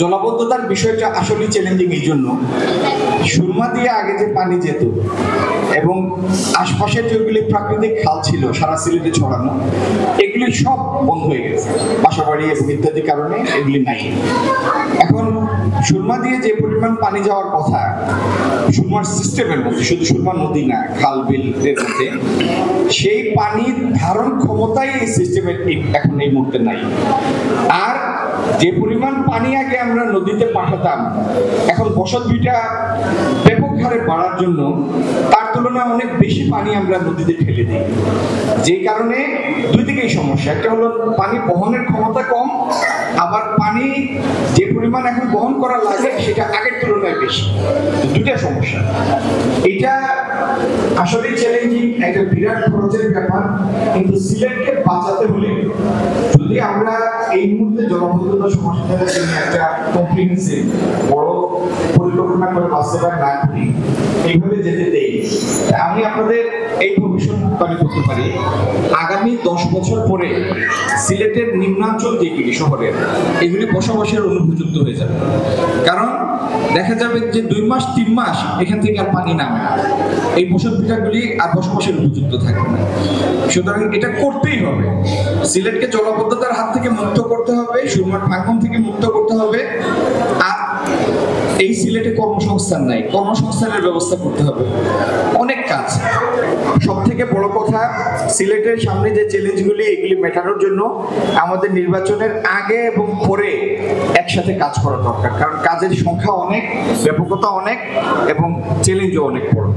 জলাবদ্ধতার বিষয়টা আসলে চ্যালেঞ্জিং এই জন্য, সুরমা দিয়ে আগে যে পানি যেত এবং আশপাশের যেগুলি প্রাকৃতিক খাল ছিল সারা সিলেটে ছড়ানো, এগুলি সব বন্ধ হয়ে গেছে বাসাবাড়ি এবং ইত্যাদি কারণে এগুলি নাই। এখন সুরমা দিয়ে যে পরিমাণ পানি যাওয়ার কথা সুরমার সিস্টেমের মধ্যে, শুধু সুরমা নদী না, খাল বিলের মধ্যে, সেই পানির ধারণ ক্ষমতাই এই সিস্টেমের এখন এই মুহূর্তে নাই। আর যে পরিমাণ পানি আগে আমরা নদীতে পাঠাতাম, এখন বসত ভিটা ব্যাপক হারে বাড়ার জন্য তার তুলনায় অনেক বেশি পানি আমরা নদীতে ঠেলে দিই, যে কারণে দুই দিকেই সমস্যা। একটা হলো পানি বহনের ক্ষমতা কম, আবার পানি যে পরিমাণ এখন বহন করা লাগে সেটা আগের তুলনায় বেশি। দুইটা সমস্যা। এটা আসলে চ্যালেঞ্জিং, একটা বিরাট খরচের ব্যাপার, কিন্তু সিলেটকে বাঁচাতে হলে যদি আমরা এই মুহূর্তে জলাবদ্ধতা সমস্যাটার জন্য একটা কমপ্রিহেন্সিভ বড় পরিকল্পনা করে বাস্তবায়ন না করি, এইভাবে যেতে দেই, আমি আপনাদের এই ভবিষ্যৎবাণী করতে পারি আগামী 10 বছর পরে সিলেটের নিম্নাঞ্চল যেগুলি শহরের, এগুলি বসবাসের অনুপযুক্ত হয়ে যাবে। কারণ দেখা যাবে যে 2 মাস 3 মাস এখান থেকে আর পানি নামে, এই বসত ভিটাগুলি আর বসবাসের উপযুক্ত থাকবে না। সুতরাং এটা করতেই হবে, সিলেটকে জলাবদ্ধতার হাত থেকে মুক্ত করতে হবে, সুরমার ভাঙন থেকে মুক্ত করতে হবে। আর এই সিলেটে কর্মসংস্থান নাই, কর্মসংস্থানের ব্যবস্থা করতে হবে। অনেক কাজ, সব থেকে বড় কথা সিলেটের সামনে যে চ্যালেঞ্জগুলি, এগুলি মেটানোর জন্য আমাদের নির্বাচনের আগে এবং পরে একসাথে কাজ করা দরকার। কারণ কাজের সংখ্যা অনেক, ব্যাপকতা অনেক এবং চ্যালেঞ্জও অনেক বড়।